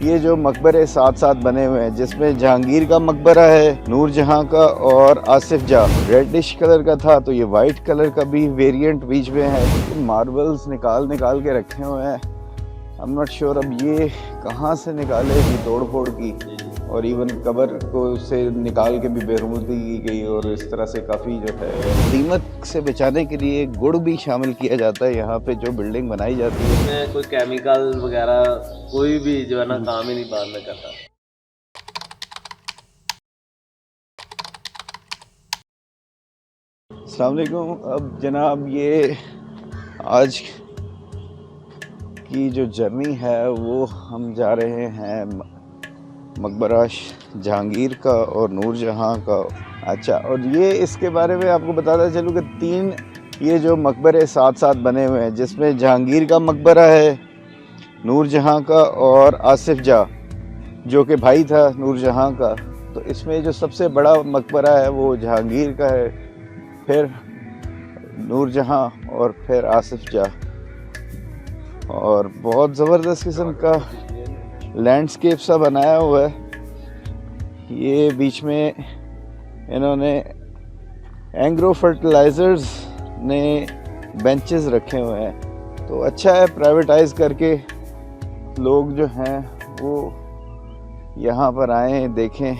ये जो मकबरे साथ साथ बने हुए हैं, जिसमें जहांगीर का मकबरा है, नूरजहां का और आसिफ जा। रेडिश कलर का था तो ये वाइट कलर का भी वेरिएंट बीच में है। मार्बल्स निकाल निकाल के रखे हुए हैं। आई एम नॉट श्योर अब ये कहाँ से निकाले की तोड़ फोड़ की, और इवन कबर को से निकाल के भी बेरुमती की गई। और इस तरह से काफ़ी जो है दीमक से बचाने के लिए गुड़ भी शामिल किया जाता है यहाँ पे जो बिल्डिंग बनाई जाती है। इसमें कोई केमिकल वगैरह कोई भी जो है ना काम ही नहीं बाद में करता। अस्सलाम वालेकुम। अब जनाब ये आज की जो जर्नी है वो हम जा रहे हैं मकबरा जहांगीर का और नूरजहां का। अच्छा, और ये इसके बारे में आपको बताता चलूँ कि 3 ये जो मकबरे साथ साथ बने हुए हैं, जिसमें जहांगीर का मकबरा है, नूरजहां का और आसिफ जा जो कि भाई था नूरजहां का। तो इसमें जो सबसे बड़ा मकबरा है वो जहांगीर का है, फिर नूरजहां और फिर आसिफ जा। और बहुत ज़बरदस्त किस्म का लैंडस्केप सा बनाया हुआ है। ये बीच में इन्होंने एंग्रो फर्टिलाइज़र्स ने बेंचेस रखे हुए हैं। तो अच्छा है, प्राइवेटाइज करके लोग जो हैं वो यहाँ पर आए देखें।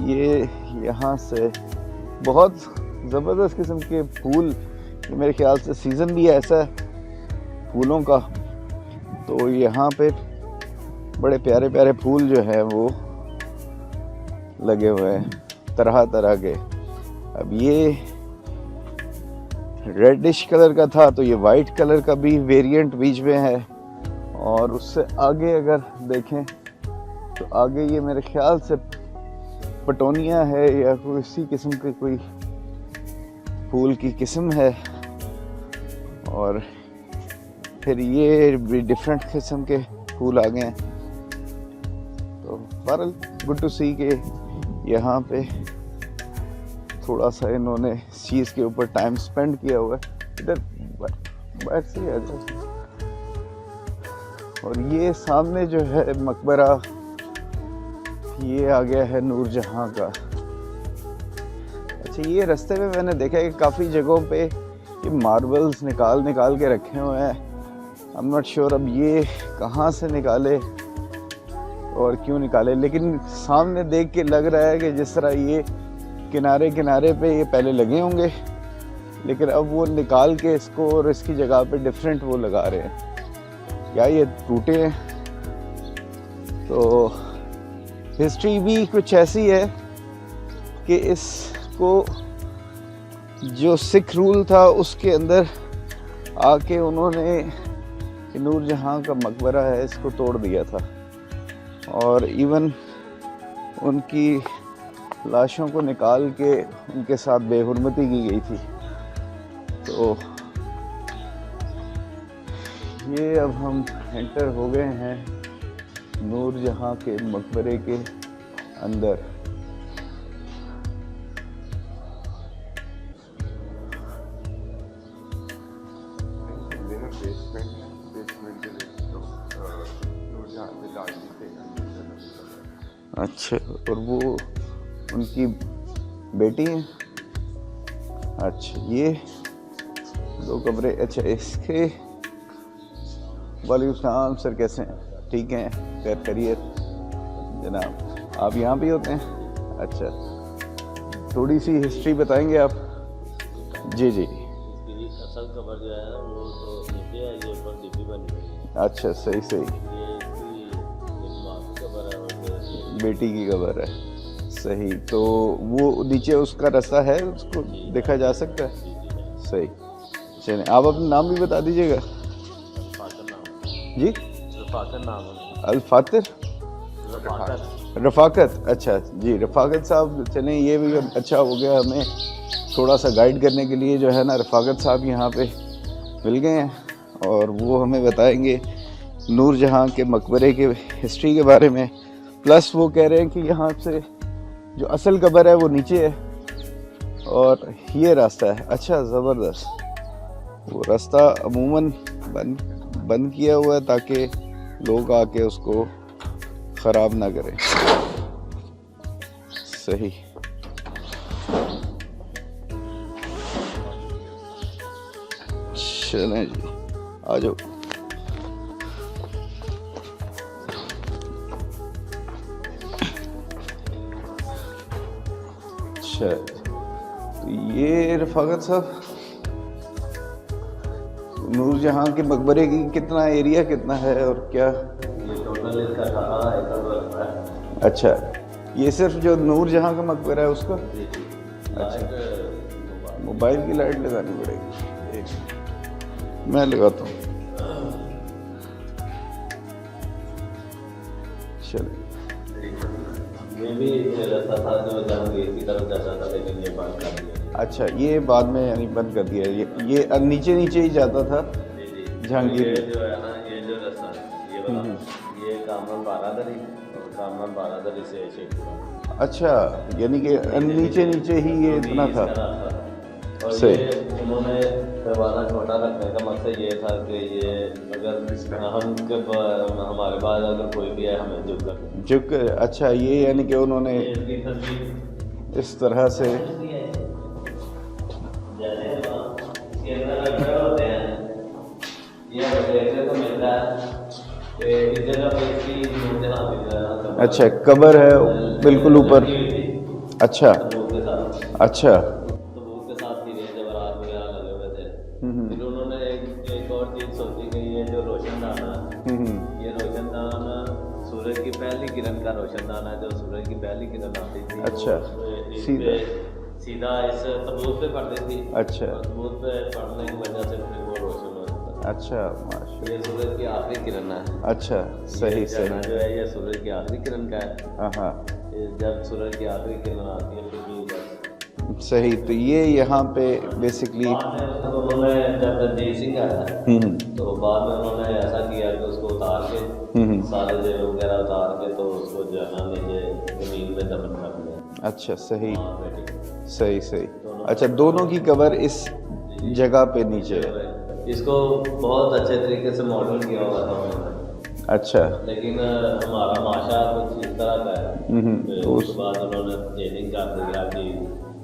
ये यहाँ से बहुत ज़बरदस्त किस्म के फूल, मेरे ख्याल से सीज़न भी ऐसा है फूलों का, तो यहाँ पे बड़े प्यारे प्यारे फूल जो है वो लगे हुए हैं तरह तरह के। अब ये रेडिश कलर का था तो ये वाइट कलर का भी वेरिएंट बीच में है। और उससे आगे अगर देखें तो आगे ये मेरे ख्याल से पटोनिया है या कोई इसी किस्म की कोई फूल की किस्म है। और फिर ये भी डिफरेंट किस्म के फूल आ गए हैं। तो बहरहाल गुड टू सी के यहाँ पे थोड़ा सा इन्होंने इस चीज़ के ऊपर टाइम स्पेंड किया हुआ है। इधर बाहर से आ जाए। और ये सामने जो है मकबरा, ये आ गया है नूरजहां का। अच्छा, ये रास्ते में मैंने देखा है कि काफ़ी जगहों पे ये मार्बल्स निकाल निकाल के रखे हुए हैं। आई एम नॉट श्योर अब ये कहाँ से निकाले और क्यों निकाले, लेकिन सामने देख के लग रहा है कि जिस तरह ये किनारे किनारे पे ये पहले लगे होंगे, लेकिन अब वो निकाल के इसको और इसकी जगह पे डिफरेंट वो लगा रहे हैं। या ये टूटे हैं। तो हिस्ट्री भी कुछ ऐसी है कि इसको जो सिख रूल था उसके अंदर आके उन्होंने नूरजहां का मकबरा है इसको तोड़ दिया था, और इवन उनकी लाशों को निकाल के उनके साथ बेहुरमती की गई थी। तो ये अब हम एंटर हो गए हैं नूरजहां के मकबरे के अंदर। अच्छा, और वो उनकी बेटी है। अच्छा, ये 2 कमरे। अच्छा, इसके वालेकुम सलाम सर, कैसे हैं? ठीक हैं, खैर खैरियत जनाब। आप यहाँ भी होते हैं? अच्छा, थोड़ी सी हिस्ट्री बताएंगे आप? जी जी। असल कबर जो है वो तो नीचे है, ये ऊपर डीपी बनी हुई है। अच्छा, सही सही। ये इसकी माँ की कबर है और बेटी की कबर है, सही। तो वो नीचे उसका रास्ता है, उसको देखा जा सकता है? सही। चलिए, आप अपना नाम भी बता दीजिएगा। जी, रफाकत नाम है। अल-फातिर रफ़ाकत। अच्छा जी, रफ़ाकत साहब। चलें, ये भी अच्छा हो गया, हमें थोड़ा सा गाइड करने के लिए जो है ना रफ़ाकत साहब यहाँ पे मिल गए हैं, और वो हमें बताएंगे नूरजहां के मकबरे के हिस्ट्री के बारे में। प्लस वो कह रहे हैं कि यहाँ से जो असल कबर है वो नीचे है और ये रास्ता है। अच्छा, ज़बरदस्त। वो रास्ता अमूमन बंद किया हुआ है ताकि लोग आके उसको ख़राब ना करें। सही। चलें जी, आ जाओ। अच्छा, तो ये रफ़ाकत साहब नूरजहां के मकबरे की कितना एरिया कितना है और क्या? ये टोटल इसका 18 एकड़ बनता है। अच्छा, ये सिर्फ जो नूरजहां का मकबरा है उसका? अच्छा, मोबाइल की लाइट लगानी पड़ेगी, एक मैं लगाता हूँ। चलिए, ये भी रास्ता था जो जहांगीर की तरफ जाता था, लेकिन ये बंद कर दिया। अच्छा, ये बाद में यानी बंद कर दिया। ये नीचे नीचे ही जाता था जहांगीर। ये जो है ना, ये जो रास्ता है ये वाला, ये कामरान बारादरी और कामरान बारादरी से शेखपुरा। अच्छा, यानी कि नीचे नीचे ही ये इतना था। और सही। ये उन्होंने पैमाना छोटा रखने का मकसद ये था कि ये अगर हमारे पास अगर कोई भी है हमें झुक अच्छा, ये यानी कि उन्होंने इस तरह से अच्छा, कबर है बिल्कुल ऊपर। अच्छा अच्छा, तबूक के साथ ही जवाहरात वगैरह लगे हुए थे। फिर उन्होंने एक और चीज सोची कि ये जो रोशनदान है, ये रोशनदान सूरज की पहली किरण का रोशनदान है, जो सूरज की पहली किरण आती थी। अच्छा, सीधा इस तबूक पे पड़ती थी। अच्छा, तबूक पे पड़ने की वजह से फिर वो रोशन हो जाता था। अच्छा, माशाल्लाह। ये सूरज की आखिरी किरण है। अच्छा, सही ये सही। जो है ये सूरज की आखिरी किरण का है। हाँ हाँ, जब सूरज की आखिरी किरण आती है फिर भी सही। तो ये यहाँ पे बेसिकली उन्होंने जब रणजीत सिंह आया तो बाद में उन्होंने ऐसा किया कि उसको उतार के सारे जेल वगैरह उतार के तो उसको जो है ना नीचे जमीन में दफन कर दिया। अच्छा, सही बेटी सही सही। अच्छा, दोनों की कबर इस जगह पे नीचे है। इसको बहुत अच्छे तरीके से मॉडल किया हुआ था उन्होंने। अच्छा, लेकिन हमारा माशा कुछ इस तरह का है तो उसके बाद उन्होंने चेंजिंग कर दिया कि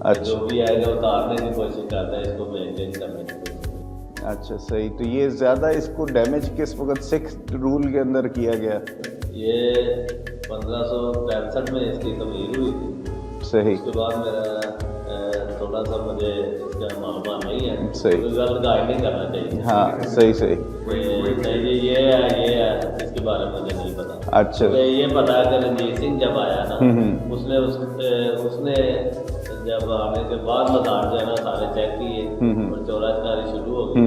अच्छा, जो भी आएगा उतारने की कोशिश करता है, इसको मेंटेन करने की कोशिश। अच्छा, सही। तो ये ज़्यादा इसको डैमेज किस वक्त सिख रूल के अंदर किया गया? ये 1565 में इसकी तमीर हुई थी। सही। उसके बाद मेरा थोड़ा सा मुझे इसका मालूम नहीं है। सही। तो गलत गाइड नहीं करना चाहिए। हाँ, सही सही। नहीं ये है इसके बारे में मुझे नहीं पता। अच्छा, तो ये पता है कि रणजीत सिंह जब आया ना, उसने जब आने के बाद मदार जो है ना सारे चेक किए और चौराकारी शुरू हो गई।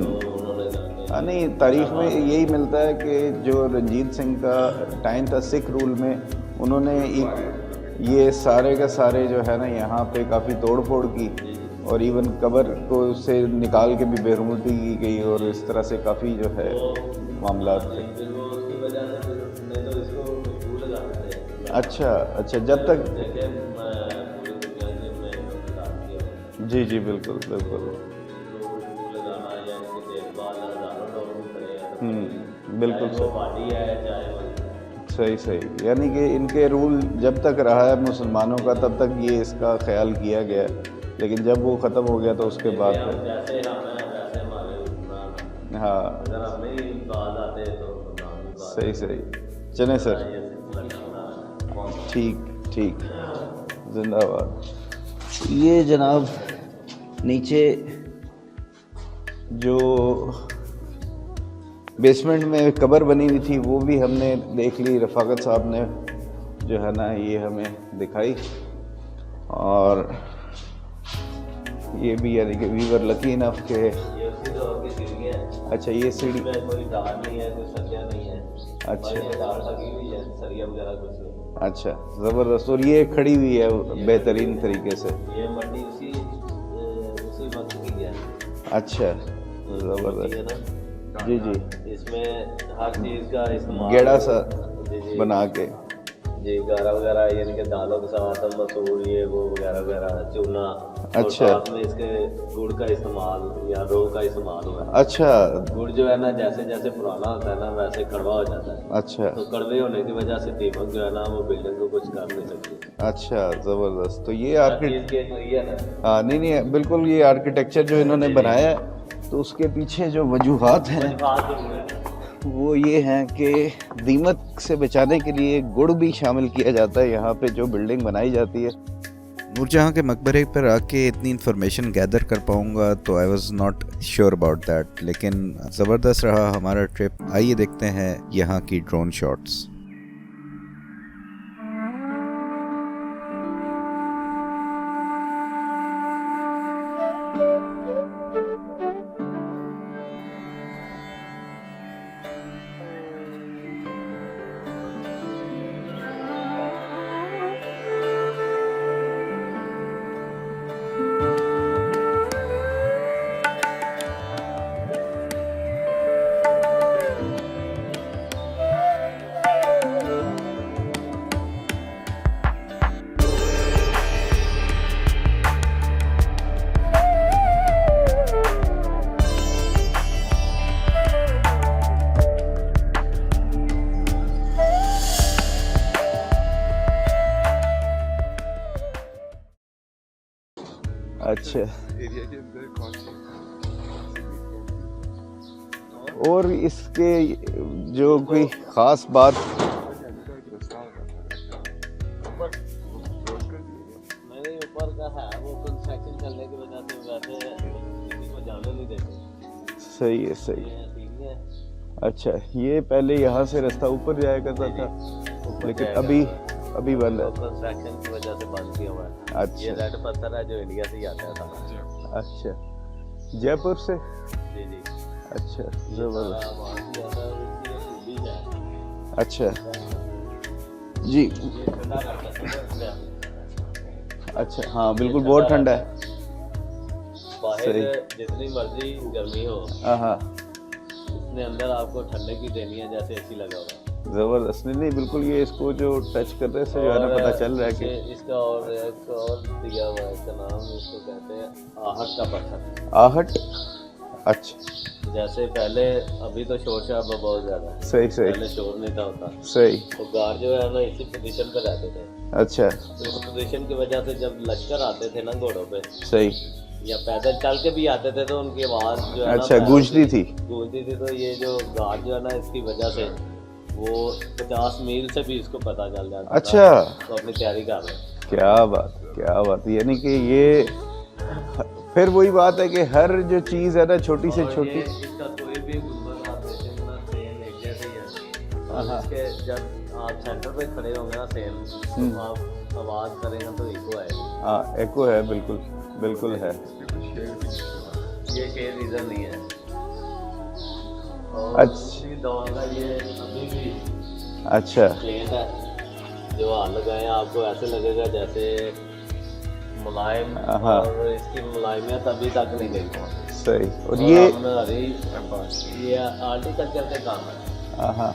तो उन्होंने कहा नहीं, तारीख में यही मिलता है कि जो रंजीत सिंह का टाइम था सिख रूल में, उन्होंने ये सारे का सारे जो है ना यहाँ पे काफ़ी तोड़ फोड़ की और इवन कबर को से निकाल के भी बेरुमती की गई और इस तरह से काफ़ी जो है मामला थे। अच्छा अच्छा, जब तक जी जी, बिल्कुल बिल्कुल। बिल्कुल सही सही। यानी कि इनके रूल जब तक रहा है मुसलमानों का तब तक ये इसका ख्याल किया गया, लेकिन जब वो ख़त्म हो गया तो उसके बाद हाँ, सही सही। चलें सर, ठीक ठीक, जिंदाबाद। ये जनाब नीचे जो बेसमेंट में कबर बनी हुई थी वो भी हमने देख ली, रफ़ाकत साहब ने जो है ना ये हमें दिखाई। और ये भी यानी कि वी वर लकी इनफ के अच्छा, ये सीढ़ी कोई दार नहीं है, कोई सरिया नहीं है। अच्छा दार लगी हुई है, सरिया वगैरह कुछ नहीं। अच्छा, ज़बरदस्त। और ये खड़ी हुई है बेहतरीन तरीके से। ये मट्टी उसी वक्त की है। अच्छा, ज़बरदस्त। जी जी, इसमें हर चीज़ का इस्तेमाल गेड़ा सा बना के जी, गारा वगैरह यानी कि दालों के साथ मसूर ये वो वगैरह वगैरह चूना और अच्छा। साथ में इसके गुड़ का इस्तेमाल या रो का इस्तेमाल हुआ है। अच्छा गुड़ जो है ना जैसे जैसे पुराना होता है ना वैसे कड़वा हो जाता है, अच्छा तो कड़वे होने की वजह से दीमक जो है ना वो बिल्डिंग को कुछ कर नहीं सकती। अच्छा, ज़बरदस्त। तो ये चीज़ के तो ये है ना। हाँ नहीं नहीं, बिल्कुल ये आर्किटेक्चर जो इन्होंने बनाया है, तो उसके पीछे जो वजूहात हैं बात जो है वो ये हैं कि दीमक से बचाने के लिए गुड़ भी शामिल किया जाता है यहाँ पे जो बिल्डिंग बनाई जाती है। नूरजहाँ के मकबरे पर आके इतनी इन्फॉर्मेशन गैदर कर पाऊँगा तो I was not sure about that, लेकिन ज़बरदस्त रहा हमारा ट्रिप। आइए देखते हैं यहाँ की ड्रोन शॉट्स। अच्छा, एरिया के अंदर कौन सी और इसके जो कोई ख़ास बात जाने का एक रास्ता होगा मेरे ऊपर का है वो कंस्ट्रक्शन चलने की वजह से वैसे किसी को जाने नहीं देते। सही है, सही है। ये सीन है, अच्छा, ये पहले यहाँ से रास्ता ऊपर जाया करता था, ऊपर लेकिन जाएगा। अभी बंद है। कंस्ट्रक्शन की वजह से बंद किया हुआ है। ये अच्छा रेड पत्थर है जो इंडिया से ही आता है सारा। अच्छा, जयपुर से। जी जी। अच्छा, ये ज़बरदस्त। सारा वहाँ से आता है, उसकी एक खूबी है। अच्छा जी, ये ठंडा करता है। अच्छा हाँ बिल्कुल, बहुत ठंडा है। बाहर सही। जितनी मर्जी गर्मी हो, हाँ इसने अंदर आपको ठंडे की देनी है जैसे एसी लगा हुआ है। ज़बरदस्त। नहीं नहीं, बिल्कुल ये इसको जो टच करने से जो है ना और पता चल रहा है कि इसका और एक और दिया हुआ है, इसका नाम इसको कहते हैं आहट का पत्थर। आहट। अच्छा, जैसे पहले, अभी तो शोर शराबा बहुत ज्यादा है, सही सही पहले शोर नहीं था होता, सही। तो गार्ड जो है ना इसी पोजीशन पे रहते थे। अच्छा, तो इस पोजीशन की वजह से जब लश्कर आते थे ना घोड़ों पे सही। या पैदल चल के भी आते थे तो उनकी आवाज जो है ना अच्छा, गूंजती थी। गूंजती थी। तो ये जो गार्ड जो है ना इसकी वजह से वो 50 मील से भी इसको पता चल जाता था। अच्छा, तो अपनी तैयारी कर रहे। क्या बात, क्या बात। यानी कि ये फिर वही बात है कि हर जो चीज़ है ना छोटी से और छोटी। ये इसका कोई भी गुलबर्ग आप देखेंगे ना सेम एक जैसे ही है। और हाँ। इसके जब आप सेंटर पे खड़े होंगे ना सेम, तो आप आवाज़ करेंगे तो इको आएगा। हाँ, एको है, बिल्कुल बिल्कुल है। ये शेर रीज़न नहीं है। और अच्छा। दूसरी दवा का ये अभी भी अच्छा प्लेट है, जो हाथ लगाए आपको ऐसे लगेगा जैसे मुलायम, हाँ। और इसकी मुलायमियत अभी तक नहीं गई। सही। और ये आर्टिकल्चर का काम है। हाँ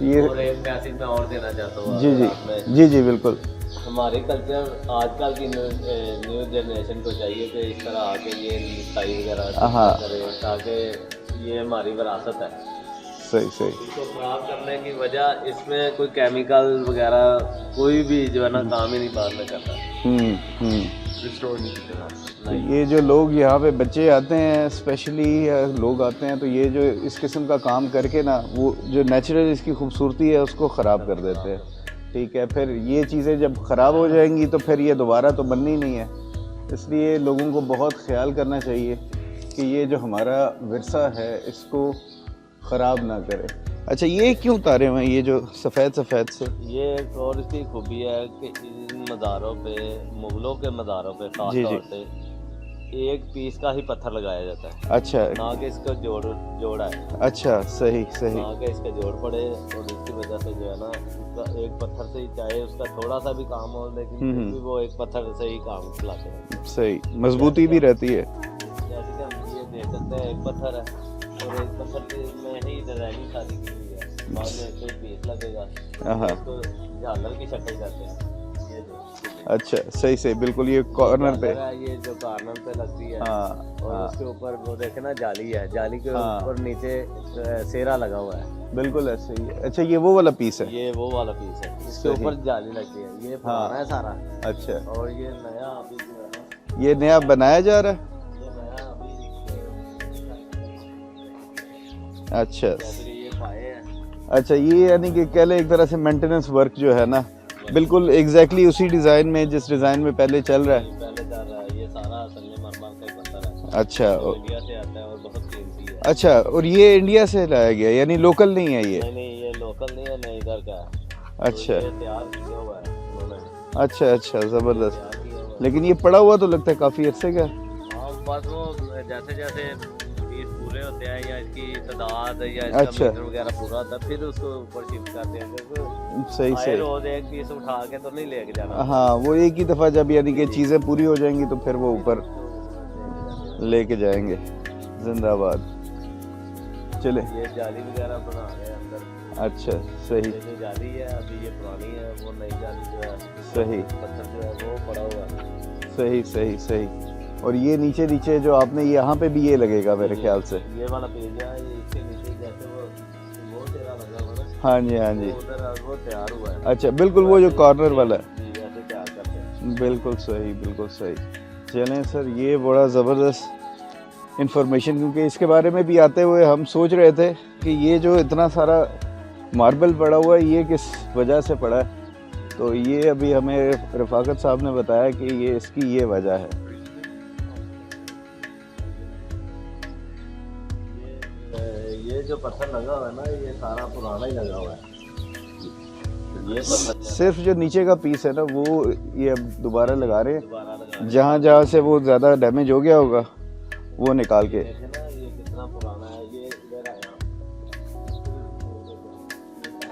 ये और एक मैसेज मैं और देना चाहता हूँ जी जी आपने। जी जी बिल्कुल। हमारे कल्चर आजकल की न्यू जनरेशन को चाहिए कि इस तरह आके ये मिठाई वगैरह हाँ। करे, ताकि ये हमारी विरासत है। सही सही। इसको खराब करने की वजह इसमें कोई केमिकल वगैरह कोई भी जो है ना काम ही नहीं बाद में करता। रिस्टोर नहीं किया। तो ये जो लोग यहाँ पे बच्चे आते हैं स्पेशली, लोग आते हैं, तो ये जो इस किस्म का काम करके ना वो जो नेचुरल इसकी खूबसूरती है उसको ख़राब कर देते हैं। ठीक है, फिर ये चीज़ें जब ख़राब हो जाएंगी तो फिर ये दोबारा तो बननी ही नहीं है। इसलिए लोगों को बहुत ख्याल करना चाहिए कि ये जो हमारा विरसा है इसको ख़राब ना करें। अच्छा, ये क्यों उतारे हुए हैं ये जो सफ़ेद सफ़ेद से? ये एक और इसकी खूबी है कि इन मज़ारों पे, मुगलों के मज़ारों पे खास जी, जी। तौर पे एक पीस का ही पत्थर लगाया जाता है, अच्छा ना कि इसका जोड़ा है, अच्छा, सही सही। ना कि इसका जोड़ पड़े। और इसकी वजह से जो है ना उसका एक पत्थर से ही, चाहे उसका थोड़ा सा भी काम हो, लेकिन फिर भी वो एक पत्थर से ही काम चलाते हैं। सही, मजबूती भी रहती है। जैसे कि हम ये देख सकते हैं, एक पत्थर है और एक पत्थर में ही डिजाइनिंग सारी की हुई है। बाद में कोई पीस लगेगा, हाँ। इसको झालर की शक्ल करते हैं। ये जो अच्छा सही सही, बिल्कुल ये कॉर्नर पे। ये जो कॉर्नर पे लगती है हाँ और हाँ उसके ऊपर वो देखे ना जाली है, जाली के हाँ। ऊपर नीचे सेरा लगा हुआ है। बिल्कुल ऐसे ही है। अच्छा ये वो वाला पीस है। ये वो वाला पीस है, इसके सही। ऊपर जाली लगती है। ये पुराना है सारा, अच्छा और ये नया अभी जो है ना, ये नया बनाया जा रहा है। ये नया अभी अच्छा ये पाए हैं। अच्छा, ये यानी कि कह ले एक तरह से मेंटेनेंस वर्क जो है ना, बिल्कुल एग्जैक्टली उसी डिज़ाइन में जिस डिज़ाइन में पहले चल रहा है। पहले चल रहा है। ये सारा संगमरमर का ही पत्थर है, अच्छा जो इंडिया से आता है और बहुत कीमती है। अच्छा, और ये इंडिया से लाया गया यानी लोकल नहीं है ये। नहीं ये लोकल नहीं है, नहीं इधर का है। अच्छा तो ये तैयार किया हुआ है उन्होंने, अच्छा अच्छा, ज़बरदस्त। तैयार किया हुआ है। लेकिन ये पड़ा हुआ तो लगता है काफ़ी अरसे का। हाँ बस वो जैसे जैसे पीस पूरे होते हैं या इसकी तादाद या इसका अच्छा। मीटर वगैरह पूरा होता है, फिर उसको ऊपर शिफ्ट करते हैं। क्योंकि सही आए सही। रोज एक पीस उठा के तो नहीं लेके जाना। हाँ, वो एक ही दफ़ा जब यानी कि चीज़ें पूरी हो जाएंगी तो फिर वो ऊपर लेके जाएंगे। जिंदाबाद। चले। ये जाली वगैरह बना रहे हैं अंदर। अच्छा सही ये जो जाली है अभी ये पुरानी है, वो नई जाली जो है सही पत्थर जो है वो पड़ा हुआ है। सही सही सही। और ये नीचे नीचे जो आपने यहाँ पे भी ये लगेगा मेरे ख्याल से। ये वाला पेज है, ये इसके नीचे जैसे वो तेरा लगा हुआ है। हाँ जी हाँ जी। वो उधर वो तैयार हुआ है। अच्छा बिल्कुल, वो जो कॉर्नर वाला है। जी ऐसे तैयार करते हैं। बिल्कुल सही बिल्कुल सही। चलें सर, ये बड़ा ज़बरदस्त इंफॉर्मेशन, क्योंकि इसके बारे में भी आते हुए हम सोच रहे थे कि ये जो इतना सारा मार्बल पड़ा हुआ है ये किस वजह से पड़ा है। तो ये अभी हमें रफ़ाकत साहब ने बताया कि ये इसकी ये वजह है। ये जो पत्थर लगा हुआ है ना, ये सारा पुराना ही लगा हुआ है। ये पत्थर सिर्फ जो नीचे का पीस है ना वो ये अब दोबारा लगा रहे हैं। दोबारा लगा जहाँ जहाँ से वो ज़्यादा डैमेज हो गया होगा वो निकाल के। देखे ना ये कितना पुराना है। ये इधर आया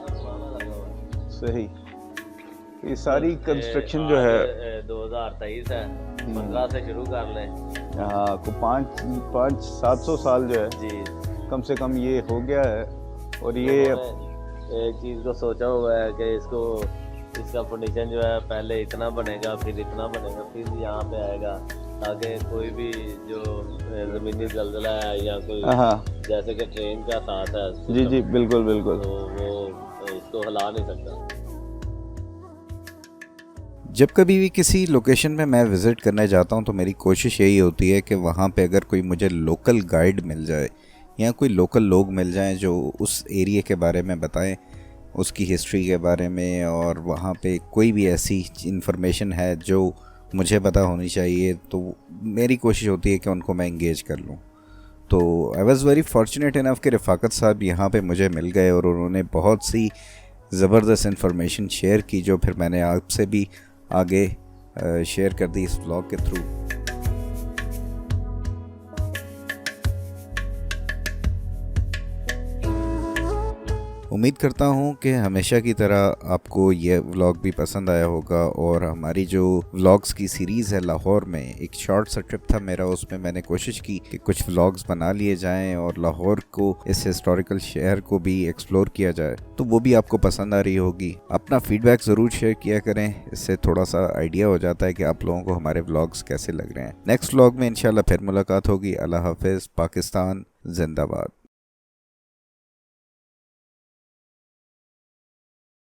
पुराना लगा हुआ है। सही। ये सारी कंस्ट्रक्शन जो है 2023 है, 15 से शुरू कर लें। हाँ को 500-700 साल जो है जी कम से कम ये हो गया है। और ये एक चीज़ को सोचा हुआ है कि इसका फंडिशन जो है पहले इतना बनेगा, फिर इतना बनेगा, फिर यहाँ पे आएगा, ताकि कोई भी जो ज़मीनी ज़लज़ला है या कोई हाँ जैसे कि ट्रेन का साथ है जी जी बिल्कुल बिल्कुल। तो वो इसको हिला नहीं सकता। जब कभी भी किसी लोकेशन में मैं विज़िट करने जाता हूं तो मेरी कोशिश यही होती है कि वहां पे अगर कोई मुझे लोकल गाइड मिल जाए या कोई लोकल लोग मिल जाएं जो उस एरिया के बारे में बताएं, उसकी हिस्ट्री के बारे में, और वहाँ पे कोई भी ऐसी इन्फॉर्मेशन है जो मुझे पता होनी चाहिए, तो मेरी कोशिश होती है कि उनको मैं इंगेज कर लूँ। तो I was very fortunate enough कि रफ़ाकत साहब यहाँ पे मुझे मिल गए और उन्होंने बहुत सी ज़बरदस्त इन्फॉर्मेशन शेयर की जो फिर मैंने आपसे भी आगे शेयर कर दी इस व्लॉग के थ्रू। उम्मीद करता हूँ कि हमेशा की तरह आपको ये व्लॉग भी पसंद आया होगा। और हमारी जो व्लॉग्स की सीरीज़ है लाहौर में, एक शॉर्ट सा ट्रिप था मेरा, उसमें मैंने कोशिश की कि कुछ व्लॉग्स बना लिए जाएं और लाहौर को, इस हिस्टोरिकल शहर को भी एक्सप्लोर किया जाए। तो वो भी आपको पसंद आ रही होगी। अपना फीडबैक ज़रूर शेयर किया करें, इससे थोड़ा सा आइडिया हो जाता है कि आप लोगों को हमारे व्लॉग्स कैसे लग रहे हैं। नेक्स्ट व्लॉग में इंशाल्लाह फिर मुलाकात होगी। अल्लाह हाफिज़। पाकिस्तान जिंदाबाद।